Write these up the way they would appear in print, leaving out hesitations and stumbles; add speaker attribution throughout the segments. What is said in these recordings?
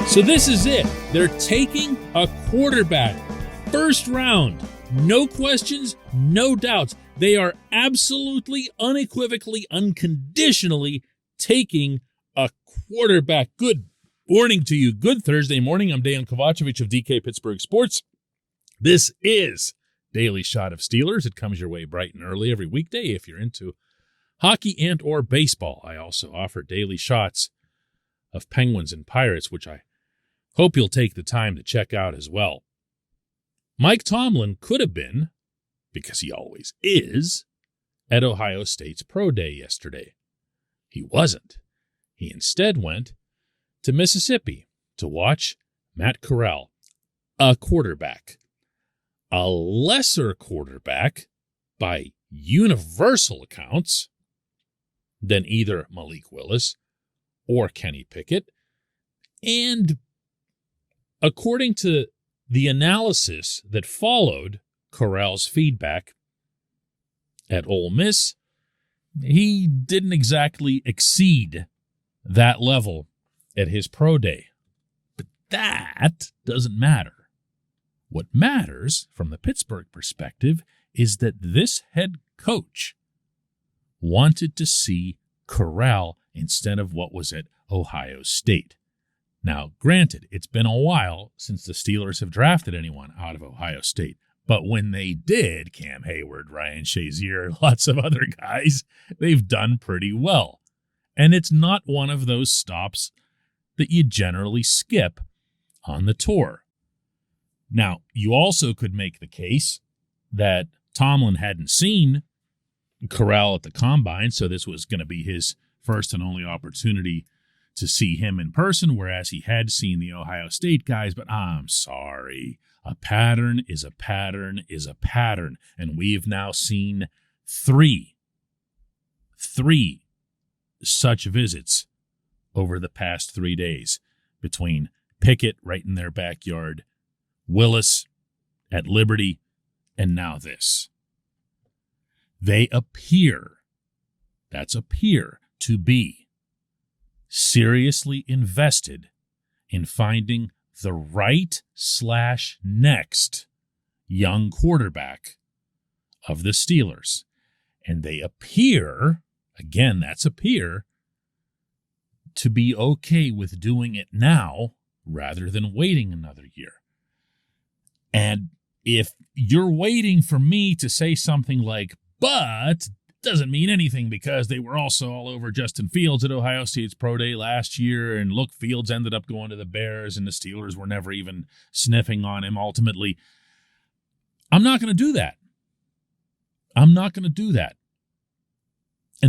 Speaker 1: So this is it. They're taking a quarterback. First round. No questions, no doubts. They are absolutely, unequivocally, unconditionally taking a quarterback. Good morning to you. Good Thursday morning. I'm Dejan Kovacevic of DK Pittsburgh Sports. This is Daily Shot of Steelers. It comes your way bright and early every weekday if you're into hockey and or baseball. I also offer daily shots of Penguins and Pirates, which I hope you'll take the time to check out as well. Mike Tomlin could have been, because he always is, at Ohio State's Pro Day yesterday. He wasn't. He instead went to Mississippi to watch Matt Corral, a quarterback. A lesser quarterback, by universal accounts, than either Malik Willis or Kenny Pickett. And according to the analysis that followed Corral's feedback at Ole Miss, he didn't exactly exceed that level at his pro day. But that doesn't matter. What matters from the Pittsburgh perspective is that this head coach wanted to see Corral instead of what was at Ohio State. Now, granted, it's been a while since the Steelers have drafted anyone out of Ohio State. But when they did, Cam Hayward, Ryan Shazier, lots of other guys, they've done pretty well. And it's not one of those stops that you generally skip on the tour. Now, you also could make the case that Tomlin hadn't seen Corral at the Combine, so this was going to be his first and only opportunity to see him in person, whereas he had seen the Ohio State guys. But I'm sorry, a pattern is a pattern is a pattern. And we've now seen three such visits over the past 3 days, between Pickett right in their backyard, Willis at Liberty, and now this. They appear to be seriously invested in finding the right/next young quarterback of the Steelers. And they appear, again, that's appear, to be okay with doing it now rather than waiting another year. And if you're waiting for me to say something like, but doesn't mean anything because they were also all over Justin Fields at Ohio State's Pro Day last year, and look, Fields ended up going to the Bears, and the Steelers were never even sniffing on him ultimately. I'm not going to do that. And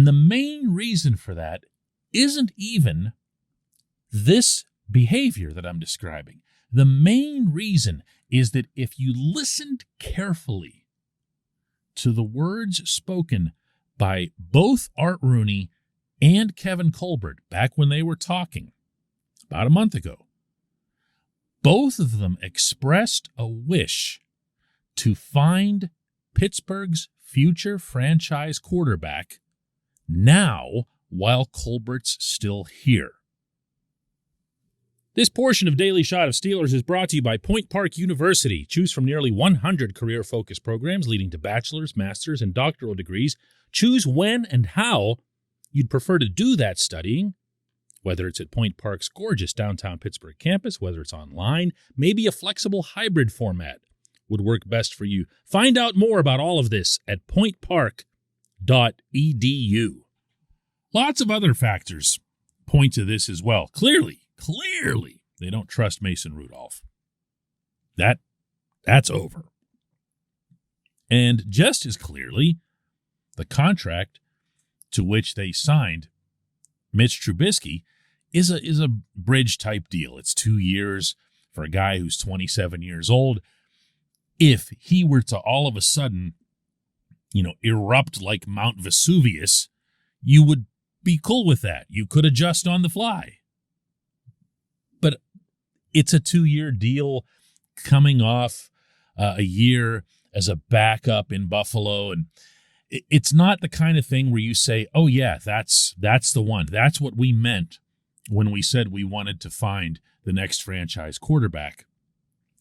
Speaker 1: the main reason for that isn't even this behavior that I'm describing. The main reason is that if you listened carefully to the words spoken by both Art Rooney and Kevin Colbert back when they were talking about a month ago, both of them expressed a wish to find Pittsburgh's future franchise quarterback now while Colbert's still here. This portion of Daily Shot of Steelers is brought to you by Point Park University. Choose from nearly 100 career-focused programs leading to bachelor's, master's, and doctoral degrees. Choose when and how you'd prefer to do that studying, whether it's at Point Park's gorgeous downtown Pittsburgh campus, whether it's online, maybe a flexible hybrid format would work best for you. Find out more about all of this at pointpark.edu. Lots of other factors point to this as well. Clearly, they don't trust Mason Rudolph. That's over. And just as clearly, the contract to which they signed Mitch Trubisky is a bridge-type deal. It's 2 years for a guy who's 27 years old. If he were to all of a sudden, erupt like Mount Vesuvius, you would be cool with that. You could adjust on the fly. But it's a 2-year deal coming off a year as a backup in Buffalo, and it's not the kind of thing where you say, oh yeah, that's the one. That's what we meant when we said we wanted to find the next franchise quarterback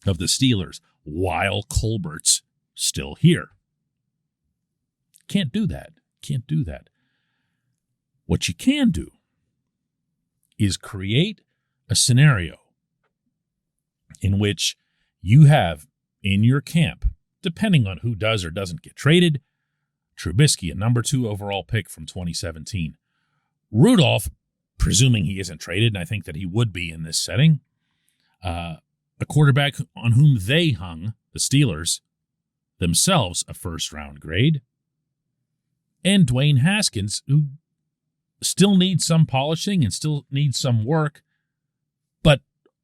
Speaker 1: of the Steelers while Colbert's still here. Can't do that. Can't do that. What you can do is create a scenario in which you have in your camp, depending on who does or doesn't get traded, Trubisky, a number 2 overall pick from 2017. Rudolph, presuming he isn't traded, and I think that he would be in this setting, a quarterback on whom they hung, the Steelers, themselves a first-round grade, and Dwayne Haskins, who still needs some polishing and still needs some work, but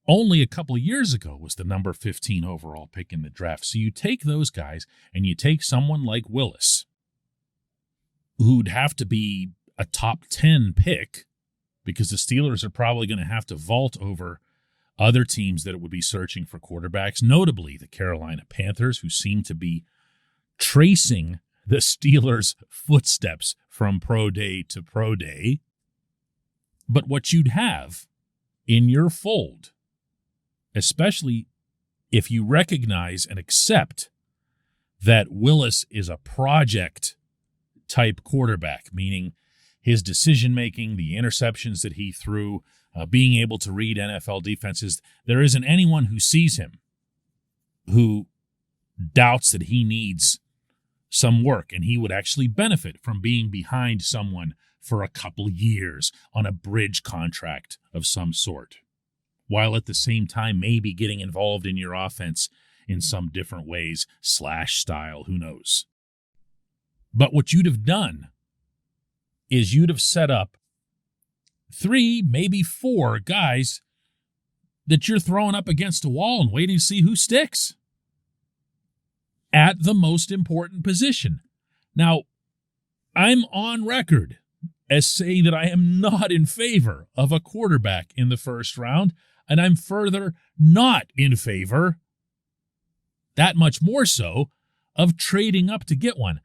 Speaker 1: only a couple of years ago was the number 15 overall pick in the draft. So you take those guys and you take someone like Willis, who'd have to be a top 10 pick because the Steelers are probably going to have to vault over other teams that would be searching for quarterbacks, notably the Carolina Panthers, who seem to be tracing the Steelers' footsteps from pro day to pro day. But what you'd have in your fold, especially if you recognize and accept that Willis is a project type quarterback, meaning his decision-making, the interceptions that he threw, being able to read NFL defenses, there isn't anyone who sees him who doubts that he needs some work and he would actually benefit from being behind someone for a couple years on a bridge contract of some sort, while at the same time maybe getting involved in your offense in some different ways, style, who knows. But what you'd have done is you'd have set up 3, maybe 4 guys that you're throwing up against a wall and waiting to see who sticks at the most important position. Now, I'm on record as saying that I am not in favor of a quarterback in the first round, and I'm further not in favor, that much more so, of trading up to get one.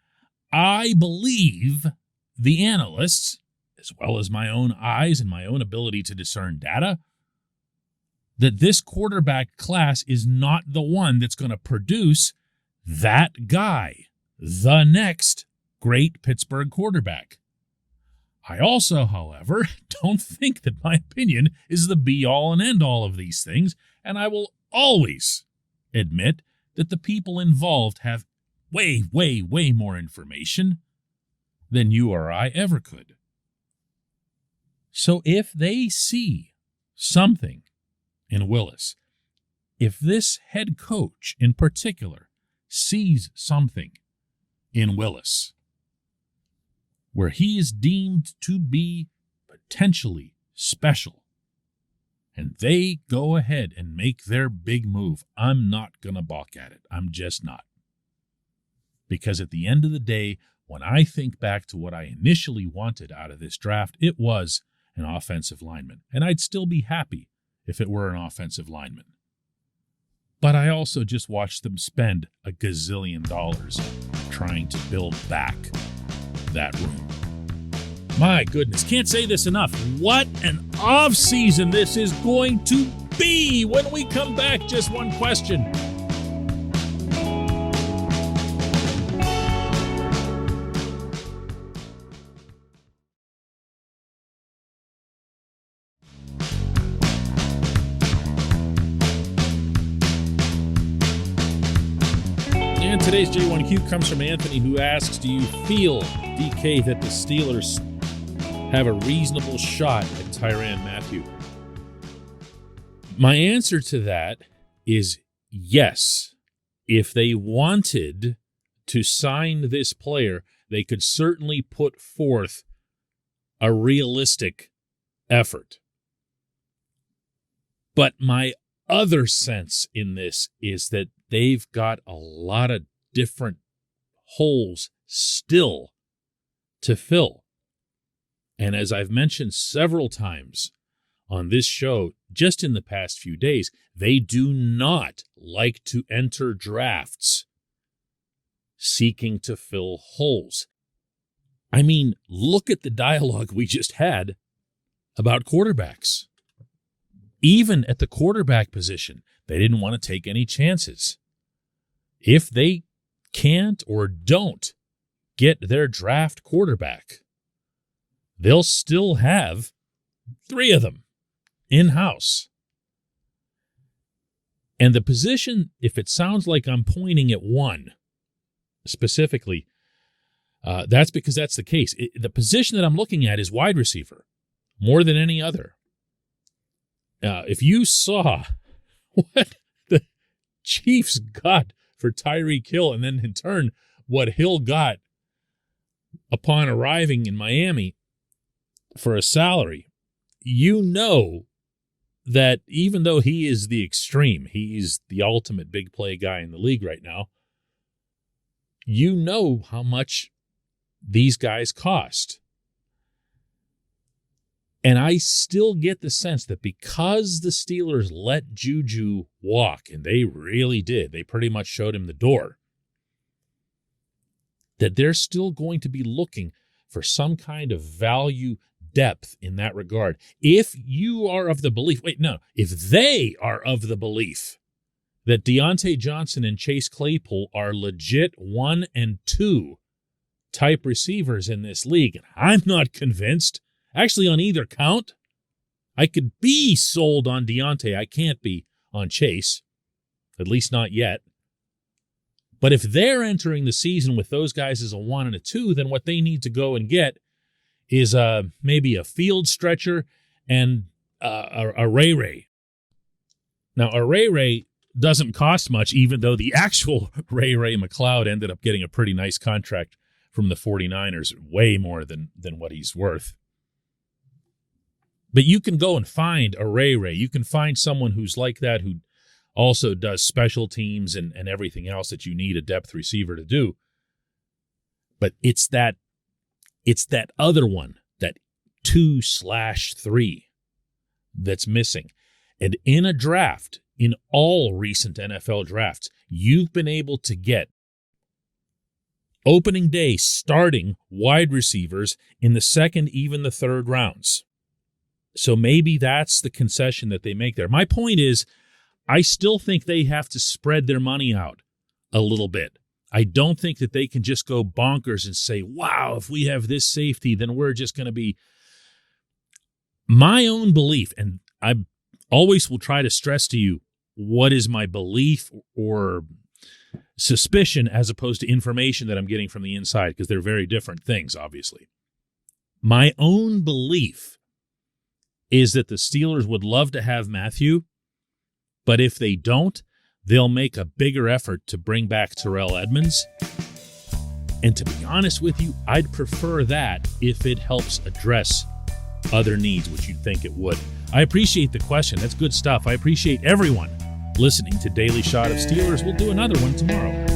Speaker 1: I believe the analysts, as well as my own eyes and my own ability to discern data, that this quarterback class is not the one that's going to produce that guy, the next great Pittsburgh quarterback. I also, however, don't think that my opinion is the be-all and end-all of these things, and I will always admit that the people involved have way, way, way more information than you or I ever could. So if they see something in Willis, if this head coach in particular sees something in Willis where he is deemed to be potentially special, and they go ahead and make their big move, I'm not going to balk at it. I'm just not. Because at the end of the day, when I think back to what I initially wanted out of this draft, it was an offensive lineman. And I'd still be happy if it were an offensive lineman. But I also just watched them spend a gazillion dollars trying to build back that room. My goodness, can't say this enough. What an offseason this is going to be. When we come back, just one question. And today's J1Q comes from Anthony, who asks, do you feel, DK, that the Steelers have a reasonable shot at Tyrann Mathieu? My answer to that is yes. If they wanted to sign this player, they could certainly put forth a realistic effort. But my other sense in this is that they've got a lot of different holes still to fill. And as I've mentioned several times on this show, just in the past few days, they do not like to enter drafts seeking to fill holes. I mean, look at the dialogue we just had about quarterbacks. Even at the quarterback position, they didn't want to take any chances. If they can't or don't get their draft quarterback, they'll still have 3 of them in-house. And the position, if it sounds like I'm pointing at one specifically, that's because that's the case. The position that I'm looking at is wide receiver more than any other. If you saw what the Chiefs got for Tyreek Hill, and then in turn what Hill got upon arriving in Miami for a salary, you know that even though he is the extreme, he's the ultimate big play guy in the league right now, you know how much these guys cost. And I still get the sense that because the Steelers let Juju walk, and they really did, they pretty much showed him the door, that they're still going to be looking for some kind of value depth in that regard. If you are of the belief, if they are of the belief that Deontay Johnson and Chase Claypool are legit 1 and 2 type receivers in this league, and I'm not convinced. Actually, on either count, I could be sold on Deontay. I can't be on Chase, at least not yet. But if they're entering the season with those guys as a 1 and a 2, then what they need to go and get is maybe a field stretcher and a Ray. Now, a Ray doesn't cost much, even though the actual Ray McLeod ended up getting a pretty nice contract from the 49ers, way more than what he's worth. But you can go and find a Ray. You can find someone who's like that, who also does special teams and everything else that you need a depth receiver to do. But it's that other one, that 2/3, that's missing. And in a draft, in all recent NFL drafts, you've been able to get opening day starting wide receivers in the 2nd, even the 3rd rounds. So maybe that's the concession that they make there. My point is, I still think they have to spread their money out a little bit. I don't think that they can just go bonkers and say, wow, if we have this safety, then we're just going to be. My own belief, and I always will try to stress to you what is my belief or suspicion as opposed to information that I'm getting from the inside, because they're very different things, obviously. My own belief is that the Steelers would love to have Matthew, but if they don't, they'll make a bigger effort to bring back Terrell Edmunds. And to be honest with you, I'd prefer that if it helps address other needs, which you'd think it would. I appreciate the question. That's good stuff. I appreciate everyone listening to Daily Shot of Steelers. We'll do another one tomorrow.